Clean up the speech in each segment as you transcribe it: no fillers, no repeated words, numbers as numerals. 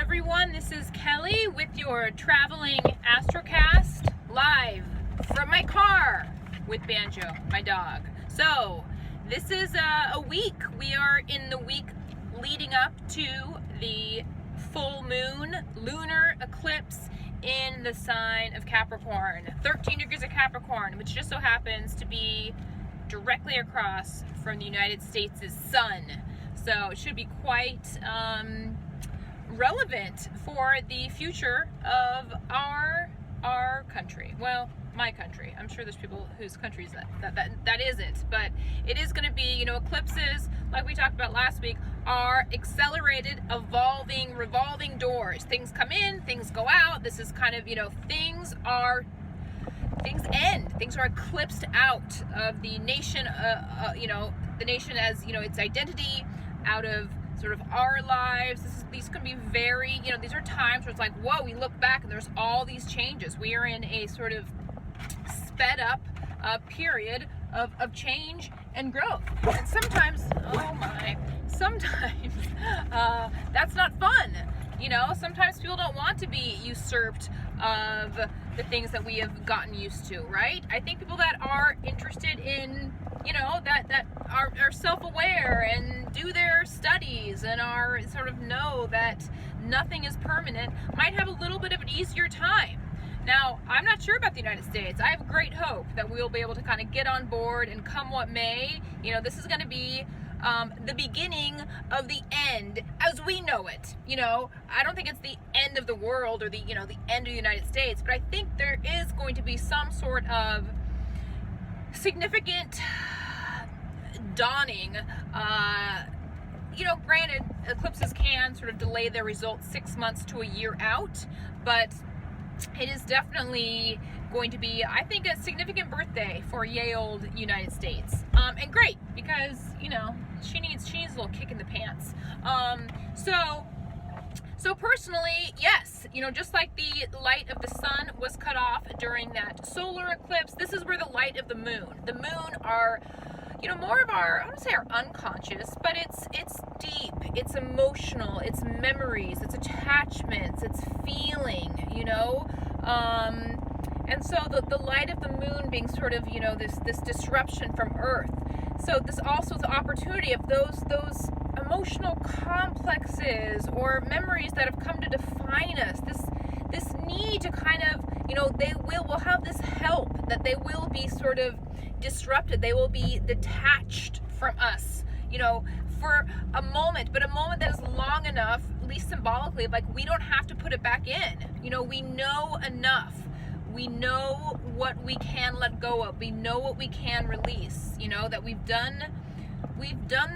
everyone, this is Kelly with your traveling astrocast live from my car with Banjo, my dog. So this is a week. We are in the week leading up to the full moon lunar eclipse in the sign of Capricorn, 13 degrees of Capricorn, which just so happens to be directly across from the United States' sun. So it should be quite relevant for the future of our country. Well, my country. I'm sure there's people whose countries that isn't, but it is going to be, eclipses, like we talked about last week, are accelerated, evolving, revolving doors. Things come in, things go out. This is kind of, things end. Things are eclipsed out of the nation, the nation as, its identity, out of sort of our lives. These can be very, these are times where it's like, whoa, we look back and there's all these changes. We are in a sort of sped up period of change and growth. And sometimes, sometimes that's not fun. Sometimes people don't want to be usurped of the things that we have gotten used to, right? I think people that are interested in, that are self-aware and do their studies and are sort of know that nothing is permanent might have a little bit of an easier time. Now, I'm not sure about the United States. I have great hope that we'll be able to kind of get on board and come what may. This is going to be the beginning of the end as we know it. I don't think it's the end of the world or the end of the United States, but I think there is going to be some sort of significant dawning. Granted, eclipses can sort of delay their results 6 months to a year out, but it is definitely going to be, I think, a significant birthday for yay old United States. And great, because, she needs a little kick in the pants. So personally, yes, just like the light of the sun was cut off during that solar eclipse, this is where the light of the moon are, more of our, I don't say our unconscious, but it's deep, it's emotional, it's memories, it's attachments, it's feeling, and so the light of the moon being sort of, this disruption from Earth. So this also is the opportunity of those emotional complexes or memories that have come to define us. This need to kind of, we'll have this help, that they will be sort of disrupted. They will be detached from us, for a moment, but a moment that is long enough, at least symbolically, like we don't have to put it back in. We know enough. We know what we can let go of. We know what we can release, that we've done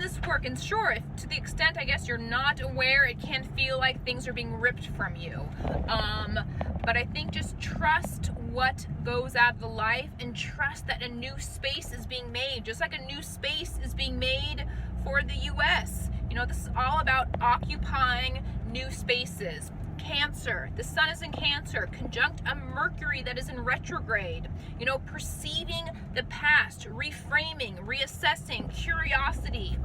this work. And sure, if to the extent, I guess, you're not aware, it can feel like things are being ripped from you. But I think just trust what goes out of the life and trust that a new space is being made, just like a new space is being made for the U.S. This is all about occupying new spaces. Cancer, the sun is in Cancer, conjunct a Mercury that is in retrograde, perceiving the past, reframing, reassessing, curiosity,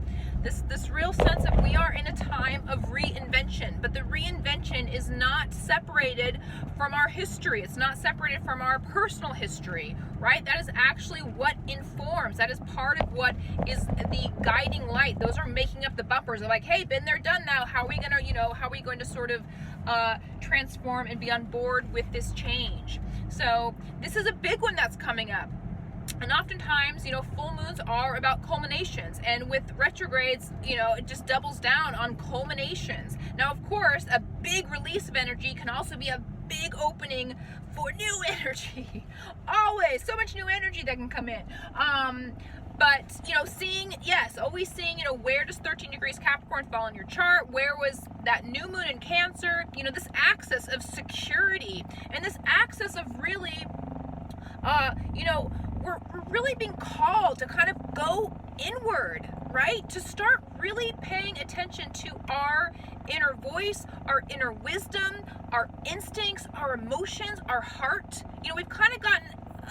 this real sense of we are in a time of reinvention, but the reinvention is not separated from our history. It's not separated from our personal history, right? That is actually what informs. That is part of what is the guiding light. Those are making up the bumpers. They're like, hey, been there, done now. How are we going to sort of transform and be on board with this change? So this is a big one that's coming up. And oftentimes, full moons are about culminations. And with retrogrades, it just doubles down on culminations. Now, of course, a big release of energy can also be a big opening for new energy. Always so much new energy that can come in. But, always seeing, where does 13 degrees Capricorn fall in your chart? Where was that new moon in Cancer? This axis of security and this axis of really, we're really being called to kind of go inward, right? To start really paying attention to our inner voice, our inner wisdom, our instincts, our emotions, our heart. We've kind of gotten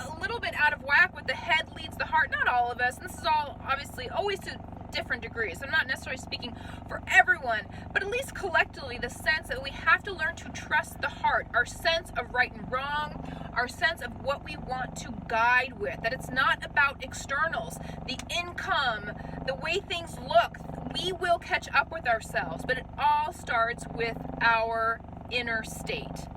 a little bit out of whack with the head leads the heart. Not all of us, and this is all obviously always to different degrees. I'm not necessarily speaking for everyone, but at least collectively, the sense that we have to learn to trust the heart, our sense of right and wrong, our sense of what we want to guide with, that it's not about externals, the income, the way things look. We will catch up with ourselves, but it all starts with our inner state.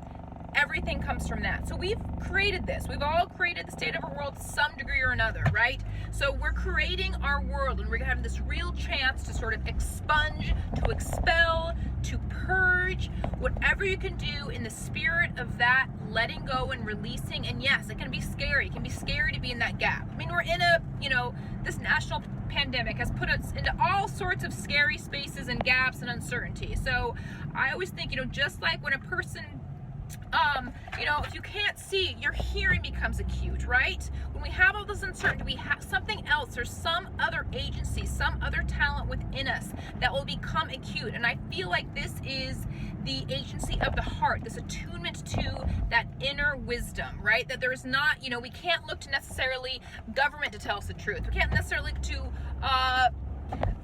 Everything comes from that. So we've created this. We've all created the state of our world to some degree or another, right? So we're creating our world, and we're having this real chance to sort of expunge, to expel, to purge, whatever you can do in the spirit of that letting go and releasing. And yes, it can be scary. It can be scary to be in that gap. I mean, we're in a, this national pandemic has put us into all sorts of scary spaces and gaps and uncertainty. So I always think, just like when a person if you can't see, your hearing becomes acute, right? When we have all this uncertainty, we have something else. There's some other agency, some other talent within us that will become acute. And I feel like this is the agency of the heart, this attunement to that inner wisdom, right? That there's not, we can't look to necessarily government to tell us the truth. We can't necessarily look to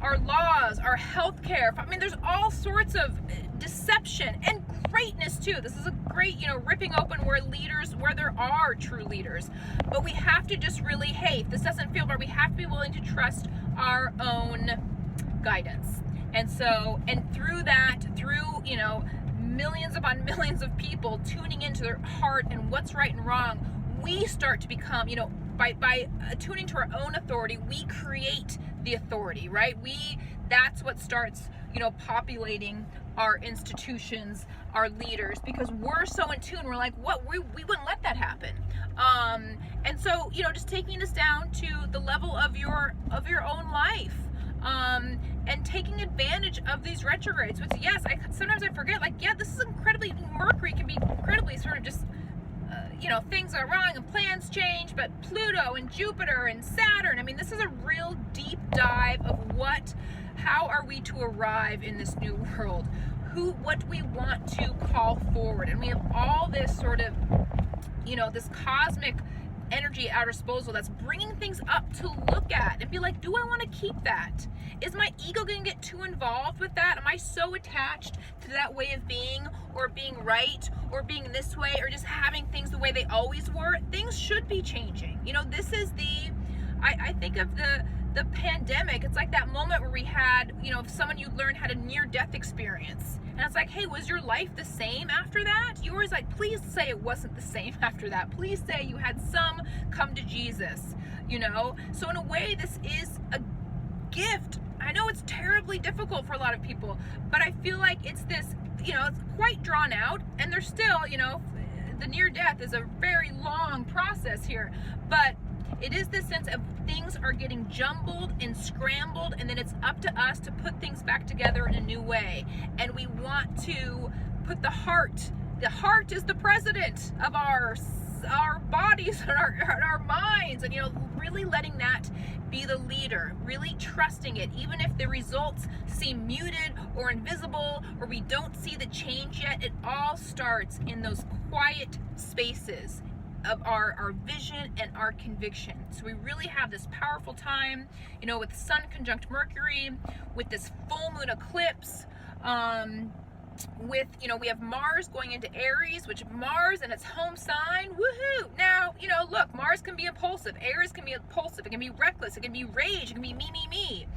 our laws, our healthcare. I mean, there's all sorts of deception and greatness too. This is a great, ripping open where there are true leaders. But we have to just really, hey, if this doesn't feel right, we have to be willing to trust our own guidance. And so, and through that, millions upon millions of people tuning into their heart and what's right and wrong, we start to become, by attuning to our own authority, we create the authority, right? That's what starts, populating our institutions, our leaders, because we're so in tune. We're like, what? We wouldn't let that happen. And so, just taking this down to the level of your own life, and taking advantage of these retrogrades, which, yes, sometimes I forget, this is incredibly, Mercury can be incredibly sort of just, things are wrong and plans change, but Pluto and Jupiter and Saturn, I mean, this is a real deep dive of how are we to arrive in this new world? What we want to call forward. And we have all this sort of, this cosmic energy at our disposal that's bringing things up to look at and be like, do I want to keep that? Is my ego going to get too involved with that? Am I so attached to that way of being, or being right, or being this way, or just having things the way they always were? Things should be changing. This is I think of the pandemic. It's like that moment where we had, if someone you learned had a near-death experience, and it's like, hey, was your life the same after that? You were like, please say it wasn't the same after that. Please say you had some come to Jesus, So in a way, this is a gift. I know it's terribly difficult for a lot of people, but I feel like it's this, it's quite drawn out, and there's still, the near-death is a very long process here, but it is this sense of things are getting jumbled and scrambled, and then it's up to us to put things back together in a new way. And we want to put the heart is the president of our bodies and our minds, and really letting that be the leader, really trusting it, even if the results seem muted or invisible, or we don't see the change yet. It all starts in those quiet spaces of our vision and our conviction. So we really have this powerful time, with Sun conjunct Mercury, with this full moon eclipse, with, we have Mars going into Aries, which Mars and its home sign, woohoo! Now, look, Mars can be impulsive, Aries can be impulsive, it can be reckless, it can be rage, it can be me.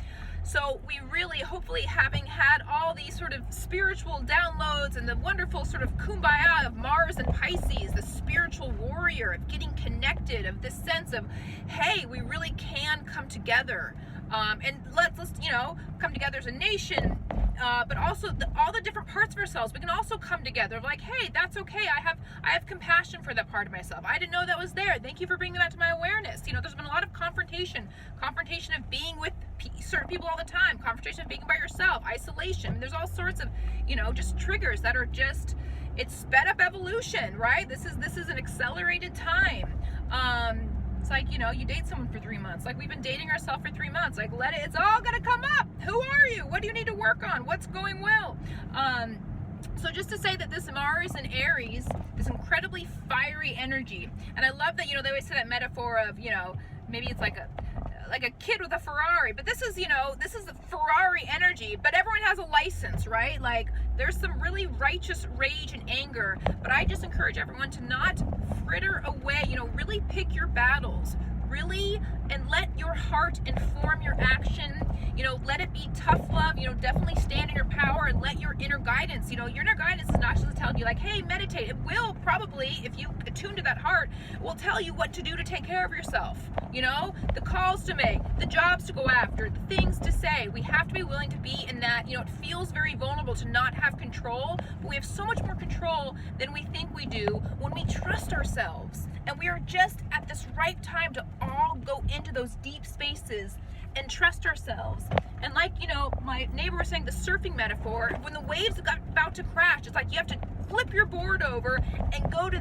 So we really, hopefully, having had all these sort of spiritual downloads and the wonderful sort of kumbaya of Mars and Pisces, the spiritual warrior of getting connected, of this sense of, hey, we really can come together, and let's come together as a nation, but also all the different parts of ourselves. We can also come together, like, hey, that's okay. I have compassion for that part of myself. I didn't know that was there. Thank you for bringing that to my awareness. There's been a lot of confrontation of being with certain people all the time, confrontation of being by yourself, isolation. I mean, there's all sorts of, just triggers that are just, it's sped up evolution, right? This is an accelerated time. It's like, you date someone for 3 months. Like, we've been dating ourselves for 3 months. Like, it's all gonna come up. Who are you? What do you need to work on? What's going well? So just to say that this Mars and Aries, this incredibly fiery energy, and I love that, they always say that metaphor of, maybe it's like like a kid with a Ferrari, but this is, you know, this is the Ferrari energy, but everyone has a license, right? Like, there's some really righteous rage and anger, but I just encourage everyone to not fritter away, you know, really pick your battles, really, and let your heart inform your action. You know, let it be tough love, you know, definitely stand in your power and let your inner guidance, you know, your inner guidance is not just telling you like, hey, meditate. It will probably, if you attune to that heart, will tell you what to do to take care of yourself, you know, the calls to make, the jobs to go after, the things to say. We have to be willing to be in that, you know, it feels very vulnerable to not have control, but we have so much more control than we think we do when we trust ourselves. And we are just at this right time to all go into those deep spaces and trust ourselves. And like, you know, my neighbor was saying the surfing metaphor, when the waves got about to crash, it's like you have to flip your board over and go to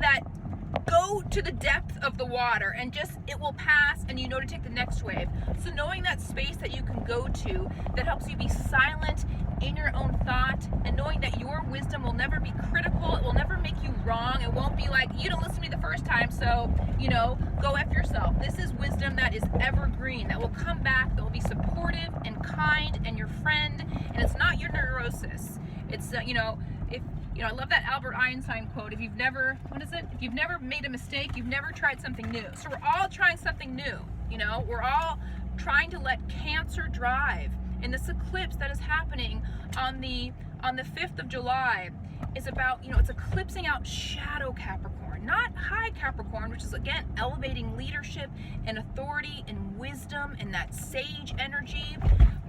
the depth of the water, and just, it will pass, and you know to take the next wave. So knowing that space that you can go to that helps you be silent in your own thought, and knowing that your wisdom will never be critical, it will never make you wrong, it won't be like, you didn't listen to me the first time, so, you know, go F yourself. This is wisdom that is evergreen, that will come back, that will be supportive and kind and your friend, and it's not your neurosis. It's, you know, if, you know, I love that Albert Einstein quote, if you've never, what is it? If you've never made a mistake, you've never tried something new. So we're all trying something new, you know, we're all trying to let Cancer drive. And this eclipse that is happening on the 5th of July is about, you know, it's eclipsing out shadow Capricorn, not high Capricorn, which is again elevating leadership and authority and wisdom and that sage energy.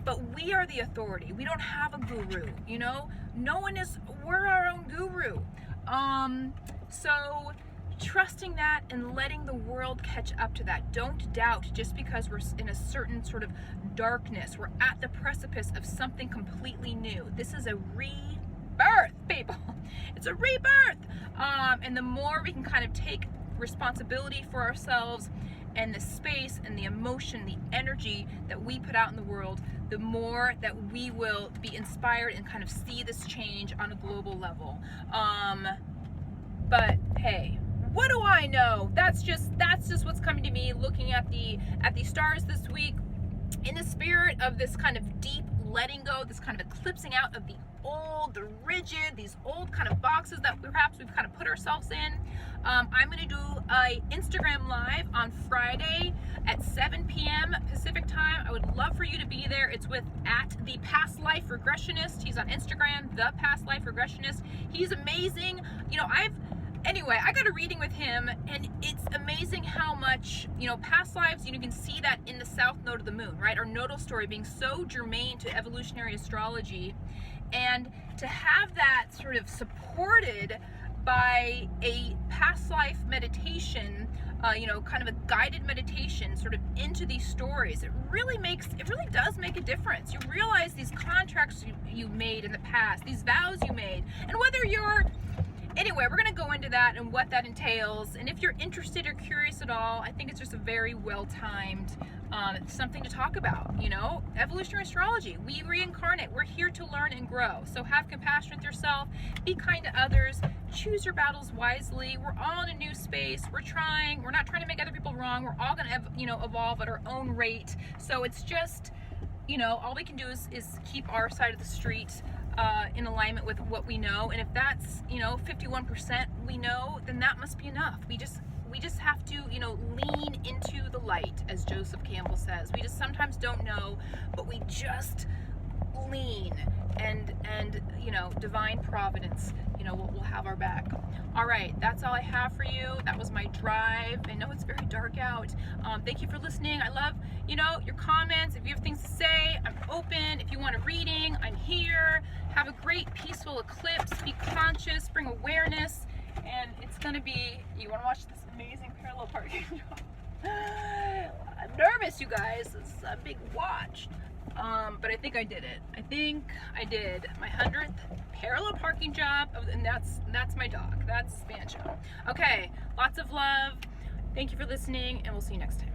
But we are the authority. We don't have a guru, you know? No one is, we're our own guru. So trusting that and letting the world catch up to that. Don't doubt just because we're in a certain sort of darkness. We're at the precipice of something completely new. This is a rebirth, people. It's a rebirth. And the more we can kind of take responsibility for ourselves and the space and the emotion, the energy that we put out in the world, the more that we will be inspired and kind of see this change on a global level. But hey, what do I know? That's just what's coming to me looking at the stars this week, in the spirit of this kind of deep letting go, this kind of eclipsing out of the old, the rigid, these old kind of boxes that perhaps we've kind of put ourselves in. I'm going to do a Instagram live on Friday at 7 p.m. Pacific time. I would love for you to be there. It's with @the Past Life Regressionist. He's on Instagram, the Past Life Regressionist. He's amazing. You know, Anyway, I got a reading with him, and it's amazing how much, you know, past lives, you can see that in the south node of the moon, right? Our nodal story being so germane to evolutionary astrology, and to have that sort of supported by a past life meditation, you know, kind of a guided meditation sort of into these stories, it really does make a difference. You realize these contracts you made in the past, these vows you made, and whether you're, anyway, we're going to go into that and what that entails. And if you're interested or curious at all, I think it's just a very well-timed something to talk about, you know? Evolutionary astrology, we reincarnate. We're here to learn and grow. So have compassion with yourself, be kind to others, choose your battles wisely. We're all in a new space. We're not trying to make other people wrong. We're all going to, you know, evolve at our own rate. So it's just, you know, all we can do is keep our side of the street in alignment with what we know. And if that's, you know, 51% we know, then that must be enough. We just have to, you know, lean into the light, as Joseph Campbell says. We just sometimes don't know, but we just lean, and you know, divine providence, you know, will have our back. All right, that's all I have for you. That was my drive. I know it's very dark out. Thank you for listening. I love, you know, your comments. If you have things to say, I'm open. If you want a reading, I'm here. Have a great peaceful eclipse. Be conscious, bring awareness, and it's gonna be, you wanna watch this amazing parallel parking job. I'm nervous, you guys. It's a big watch. But I think I did it. I think I did my 100th parallel parking job, and that's my dog. That's Banjo. Okay, lots of love. Thank you for listening, and we'll see you next time.